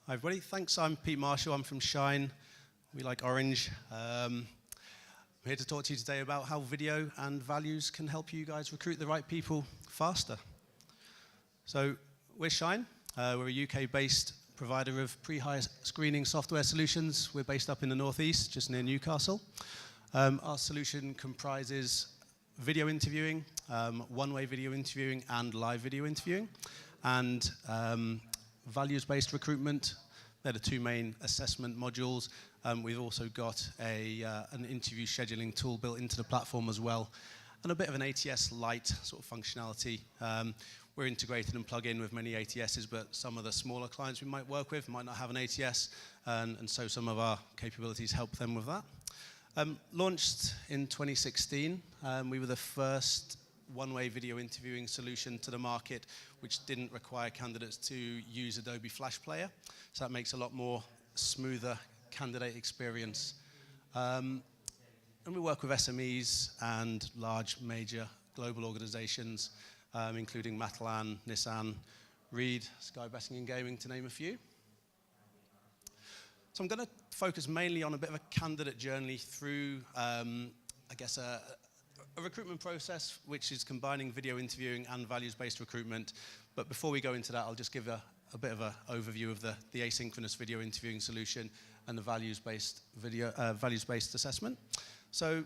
Hi everybody, thanks. I'm Pete Marshall, I'm from Shine. We like orange. I'm here to talk to you today about how video and values can help you guys recruit the right people faster. So we're Shine. We're a UK-based provider of pre-hire screening software solutions. We're based up in the northeast, just near Newcastle. Our solution comprises video interviewing, one-way video interviewing and live video interviewing, and values-based recruitment. They're the two main assessment modules. We've also got an interview scheduling tool built into the platform as well, and a bit of an ATS light sort of functionality. We're integrated and plug in with many ATSs, but some of the smaller clients we might work with might not have an ATS, and so some of our capabilities help them with that. Launched in 2016, we were the first one-way video interviewing solution to the market which didn't require candidates to use Adobe Flash Player, so that makes a lot more smoother candidate experience. And we work with SMEs and large major global organizations, including Matalan, Nissan, Reed, Sky Betting and Gaming, to name a few. So I'm going to focus mainly on a bit of a candidate journey through, I guess, a recruitment process which is combining video interviewing and values-based recruitment. But before we go into that, I'll just give a bit of an overview of the asynchronous video interviewing solution and the values-based assessment. So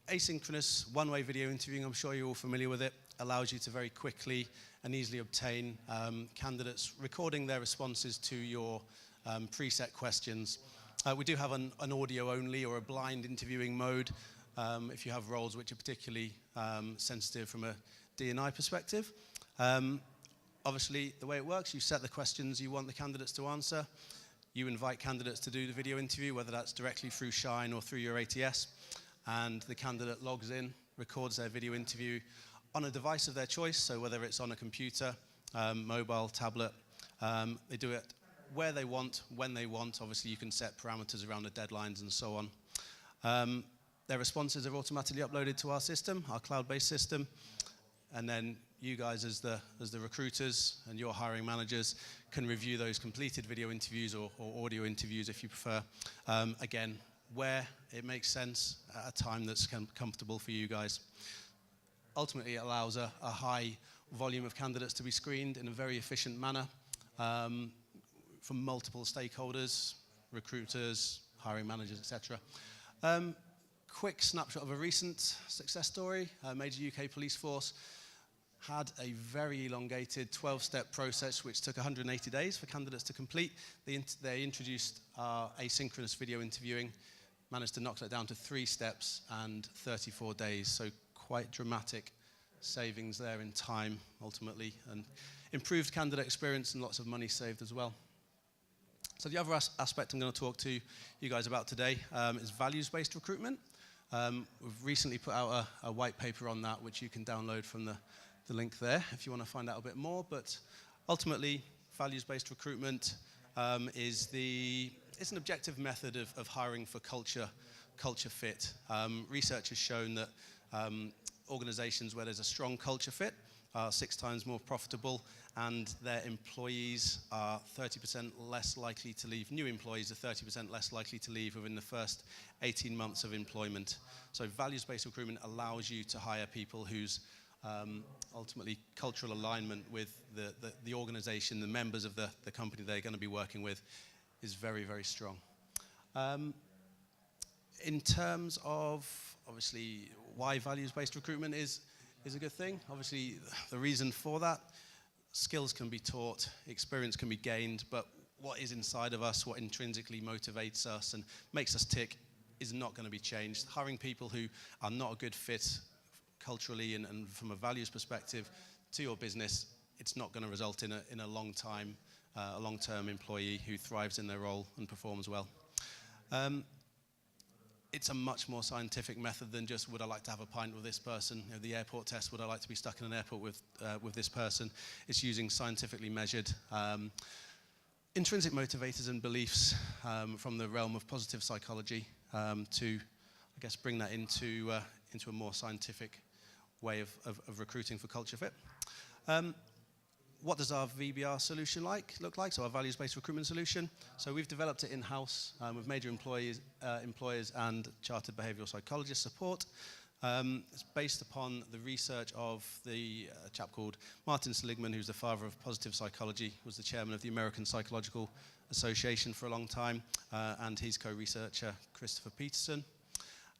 asynchronous one-way video interviewing, I'm sure you're all familiar with it, allows you to very quickly and easily obtain candidates recording their responses to your preset questions. We do have an audio only or a blind interviewing mode if you have roles which are particularly sensitive from a D&I perspective. Obviously, the way it works, you set the questions you want the candidates to answer. You invite candidates to do the video interview, whether that's directly through Shine or through your ATS. And the candidate logs in, records their video interview on a device of their choice, so whether it's on a computer, mobile, tablet. They do it where they want, when they want. Obviously, you can set parameters around the deadlines and so on. Their responses are automatically uploaded to our system, our cloud-based system, and then you guys as the recruiters and your hiring managers can review those completed video interviews or audio interviews if you prefer. Again, where it makes sense at a time that's comfortable for you guys. Ultimately, it allows a high volume of candidates to be screened in a very efficient manner from multiple stakeholders, recruiters, hiring managers, etc. Quick snapshot of a recent success story. A major UK police force had a very elongated 12-step process which took 180 days for candidates to complete. They introduced asynchronous video interviewing, managed to knock that down to 3 steps and 34 days. So quite dramatic savings there in time, ultimately, and improved candidate experience and lots of money saved as well. So the other aspect I'm going to talk to you guys about today is values-based recruitment. We've recently put out a white paper on that, which you can download from the link there if you want to find out a bit more. But ultimately, values-based recruitment is an objective method of hiring for culture fit. Research has shown that organizations where there's a strong culture fit are 6 times more profitable, and their employees are 30% less likely to leave. New employees are 30% less likely to leave within the first 18 months of employment. So values-based recruitment allows you to hire people whose ultimately cultural alignment with the organization, the members of the company they're going to be working with is very, very strong. In terms of, obviously, why values-based recruitment is a good thing, obviously the reason for that, skills can be taught, experience can be gained, but what is inside of us, what intrinsically motivates us and makes us tick is not going to be changed. Hiring people who are not a good fit culturally and from a values perspective to your business, it's not going to result in a long-term employee who thrives in their role and performs well. It's a much more scientific method than just, would I like to have a pint with this person? You know, the airport test, would I like to be stuck in an airport with this person? It's using scientifically measured intrinsic motivators and beliefs from the realm of positive psychology to, I guess, bring that into a more scientific way of recruiting for culture fit. what does our VBR solution look like? So our values-based recruitment solution. So we've developed it in-house with major employers and chartered behavioral psychologist support. It's based upon the research of the chap called Martin Seligman, who's the father of positive psychology, was the chairman of the American Psychological Association for a long time, and his co-researcher, Christopher Peterson.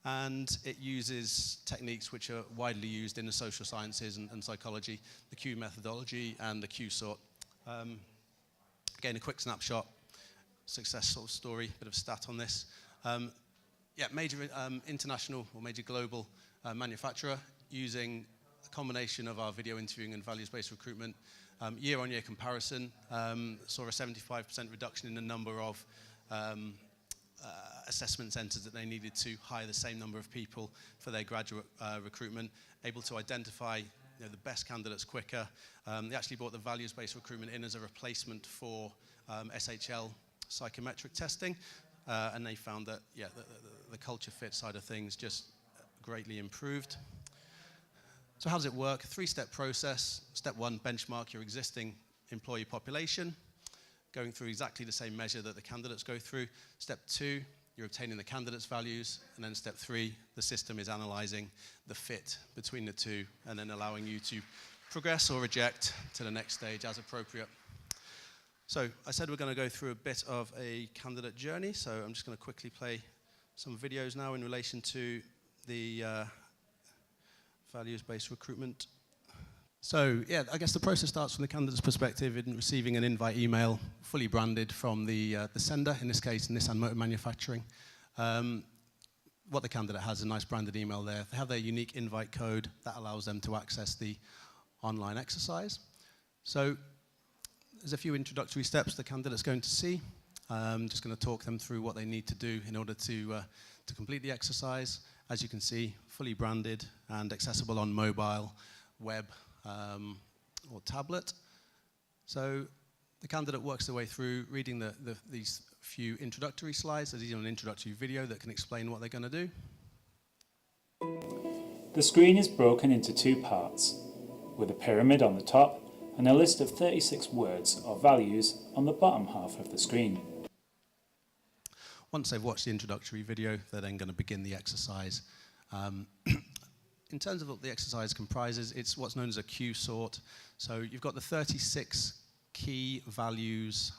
And it uses techniques which are widely used in the social sciences and psychology, the Q methodology and the Q sort. Again, a quick snapshot, success sort of story, bit of stat on this. Major international or major global manufacturer using a combination of our video interviewing and values-based recruitment. Year-on-year comparison saw a 75% reduction in the number of assessment centres that they needed to hire the same number of people for their graduate recruitment, able to identify the best candidates quicker. They actually brought the values-based recruitment in as a replacement for SHL psychometric testing, and they found that the culture fit side of things just greatly improved. So how does it work? A three-step process. Step one, benchmark your existing employee population, going through exactly the same measure that the candidates go through. Step two, you're obtaining the candidates' values. And then step three, the system is analyzing the fit between the two and then allowing you to progress or reject to the next stage as appropriate. So I said we're going to go through a bit of a candidate journey. So I'm just going to quickly play some videos now in relation to the values-based recruitment. So, I guess the process starts from the candidate's perspective in receiving an invite email, fully branded from the sender, in this case, Nissan Motor Manufacturing. What the candidate has, a nice branded email there. They have their unique invite code that allows them to access the online exercise. So, there's a few introductory steps the candidate's going to see. I'm just going to talk them through what they need to do in order to complete the exercise. As you can see, fully branded and accessible on mobile, web, or tablet. So the candidate works their way through reading these few introductory slides. There's even an introductory video that can explain what they're going to do. The screen is broken into two parts, with a pyramid on the top and a list of 36 words or values on the bottom half of the screen. Once they've watched the introductory video, they're then going to begin the exercise. In terms of what the exercise comprises, it's what's known as a Q sort. So you've got the 36 key values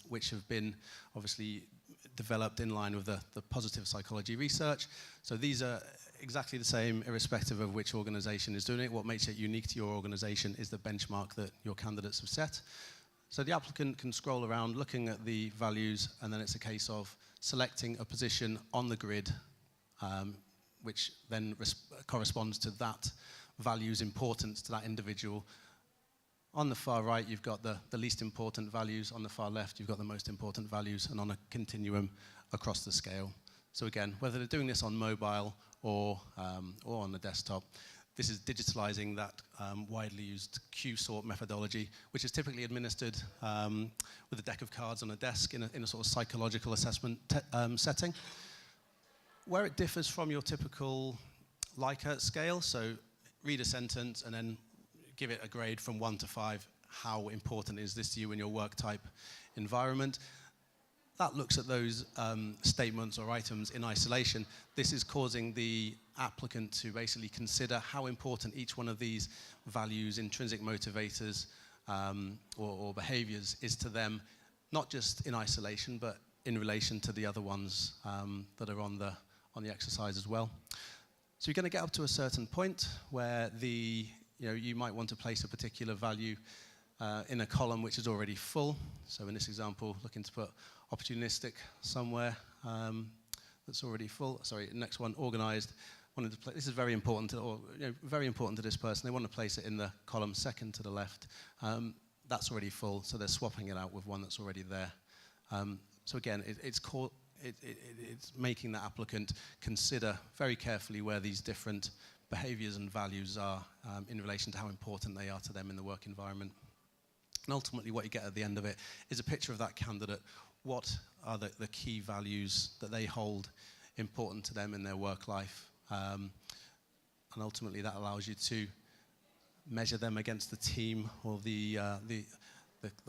which have been obviously developed in line with the positive psychology research. So these are exactly the same irrespective of which organization is doing it. What makes it unique to your organization is the benchmark that your candidates have set. So the applicant can scroll around looking at the values, and then it's a case of selecting a position on the grid which then corresponds to that value's importance to that individual. On the far right, you've got the least important values. On the far left, you've got the most important values, and on a continuum across the scale. So again, whether they're doing this on mobile or on the desktop, this is digitalizing that widely used Q-sort methodology, which is typically administered with a deck of cards on a desk in a sort of psychological assessment setting. Where it differs from your typical Likert scale, so read a sentence and then give it a grade from 1 to 5. How important is this to you in your work type environment? That looks at those statements or items in isolation. This is causing the applicant to basically consider how important each one of these values, intrinsic motivators, or behaviors is to them, not just in isolation, but in relation to the other ones that are on the exercise as well. So you're going to get up to a certain point where you might want to place a particular value in a column which is already full. So in this example, looking to put opportunistic somewhere that's already full. Sorry, next one, organized. This is very important to this person. They want to place it in the column second to the left. That's already full, so they're swapping it out with one that's already there. So again, it's making the applicant consider very carefully where these different behaviors and values are in relation to how important they are to them in the work environment. And ultimately what you get at the end of it is a picture of that candidate. What are the key values that they hold important to them in their work life? And ultimately that allows you to measure them against the team or the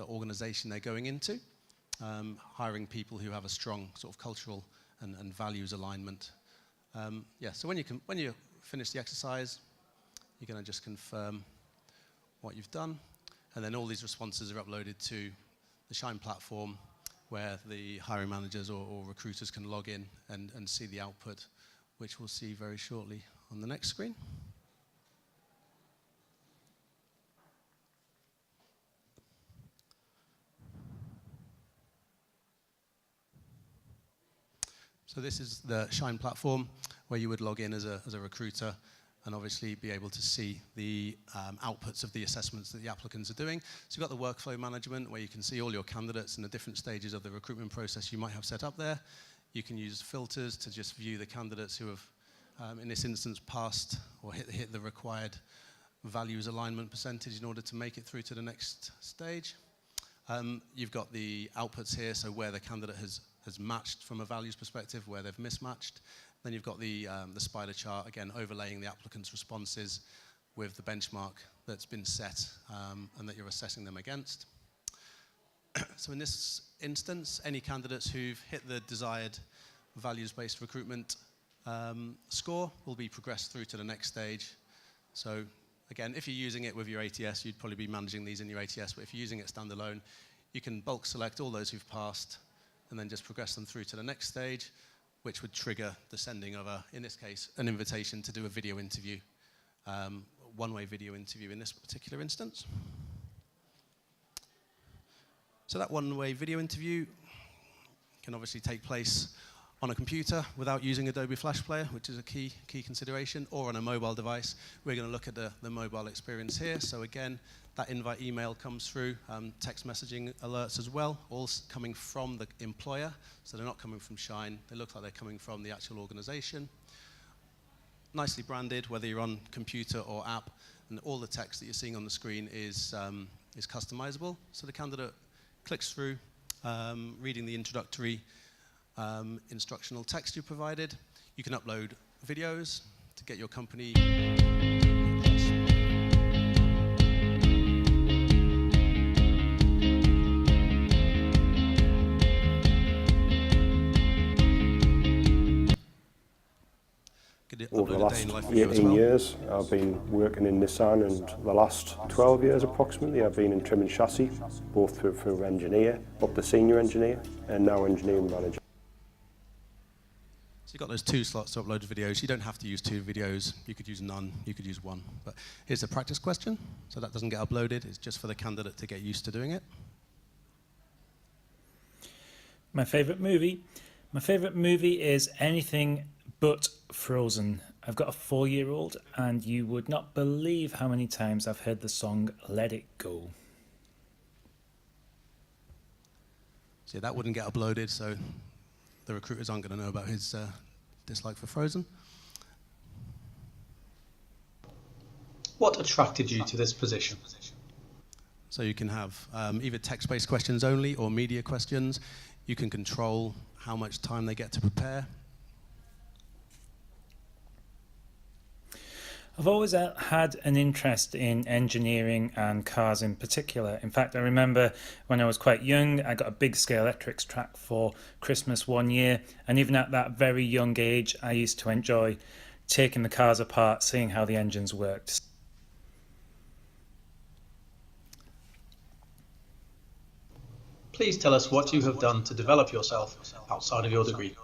organization they're going into, hiring people who have a strong sort of cultural and values alignment. So when you finish the exercise, you're going to just confirm what you've done, and then all these responses are uploaded to the Shine platform, where the hiring managers or recruiters can log in and see the output, which we'll see very shortly on the next screen. So this is the Shine platform, where you would log in as a recruiter and obviously be able to see the outputs of the assessments that the applicants are doing. So you've got the workflow management, where you can see all your candidates in the different stages of the recruitment process you might have set up there. You can use filters to just view the candidates who have, in this instance, passed or hit the required values alignment percentage in order to make it through to the next stage. You've got the outputs here, so where the candidate has matched from a values perspective, where they've mismatched. Then you've got the spider chart, again, overlaying the applicant's responses with the benchmark that's been set and that you're assessing them against. So in this instance, any candidates who've hit the desired values-based recruitment score will be progressed through to the next stage. So again, if you're using it with your ATS, you'd probably be managing these in your ATS, but if you're using it standalone, you can bulk select all those who've passed and then just progress them through to the next stage, which would trigger the sending of, in this case, an invitation to do a video interview, one-way video interview in this particular instance. So that one-way video interview can obviously take place on a computer without using Adobe Flash Player, which is a key consideration, or on a mobile device. We're going to look at the mobile experience here. So again, that invite email comes through, text messaging alerts as well, all coming from the employer. So they're not coming from Shine. They look like they're coming from the actual organization. Nicely branded, whether you're on computer or app, and all the text that you're seeing on the screen is customizable. So the candidate clicks through, reading the introductory instructional text you provided. You can upload videos to get your company. Over the last 18 years, I've been working in Nissan, and the last 12 years approximately, I've been in trim and chassis, both through engineer, up to senior engineer, and now engineering manager. So you've got those 2 slots to upload videos. You don't have to use 2 videos. You could use none. You could use 1. But here's a practice question. So that doesn't get uploaded. It's just for the candidate to get used to doing it. My favourite movie? My favourite movie is anything but Frozen. I've got a 4-year-old, and you would not believe how many times I've heard the song Let It Go. So that wouldn't get uploaded, so the recruiters aren't going to know about his dislike for Frozen. What attracted you to this position? So you can have either text-based questions only or media questions. You can control how much time they get to prepare. I've always had an interest in engineering and cars in particular. In fact, I remember when I was quite young, I got a big scale electrics track for Christmas one year. And even at that very young age, I used to enjoy taking the cars apart, seeing how the engines worked. Please tell us what you have done to develop yourself outside of your degree.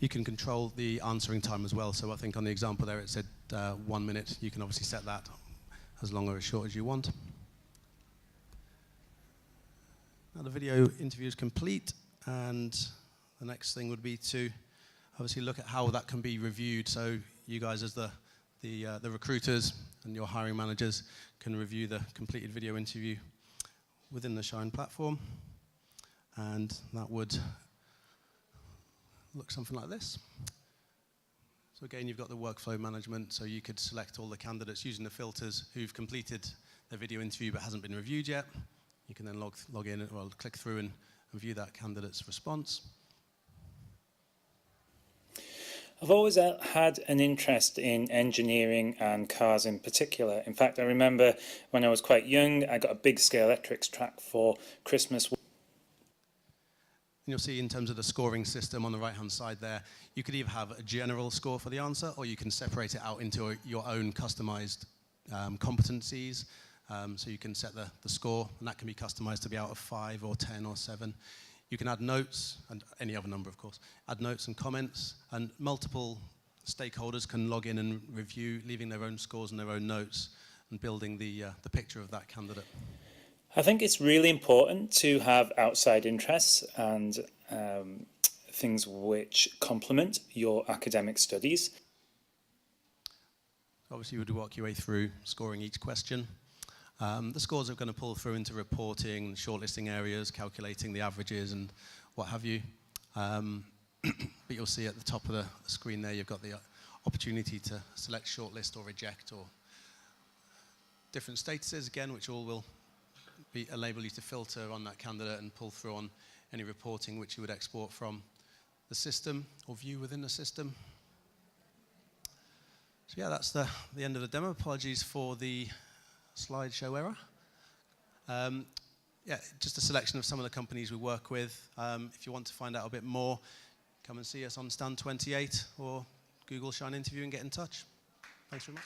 You can control the answering time as well. So I think on the example there it said 1 minute. You can obviously set that as long or as short as you want. Now the video interview is complete, and the next thing would be to obviously look at how that can be reviewed. So you guys as the recruiters and your hiring managers can review the completed video interview within the Shine platform, and that would look something like this. So again, you've got the workflow management, so you could select all the candidates using the filters who've completed their video interview but hasn't been reviewed yet. You can then log in, or click through and view that candidate's response. I've always had an interest in engineering and cars in particular. In fact, I remember when I was quite young, I got a big scale electrics track for Christmas. And you'll see in terms of the scoring system on the right-hand side there, you could either have a general score for the answer, or you can separate it out into your own customized competencies. So you can set the score, and that can be customized to be out of 5 or 10 or 7. You can add notes, and any other number, of course. Add notes and comments, and multiple stakeholders can log in and review, leaving their own scores and their own notes, and building the picture of that candidate. I think it's really important to have outside interests and things which complement your academic studies. Obviously, we would walk your way through scoring each question. The scores are going to pull through into reporting, shortlisting areas, calculating the averages and what have you. But you'll see at the top of the screen there, you've got the opportunity to select shortlist or reject, or different statuses again, which all will enable you to filter on that candidate and pull through on any reporting which you would export from the system or view within the system. So yeah, that's the end of the demo. Apologies for the slideshow error. Yeah, just a selection of some of the companies we work with. If you want to find out a bit more, come and see us on stand 28 or Google Shine Interview and get in touch. Thanks very much.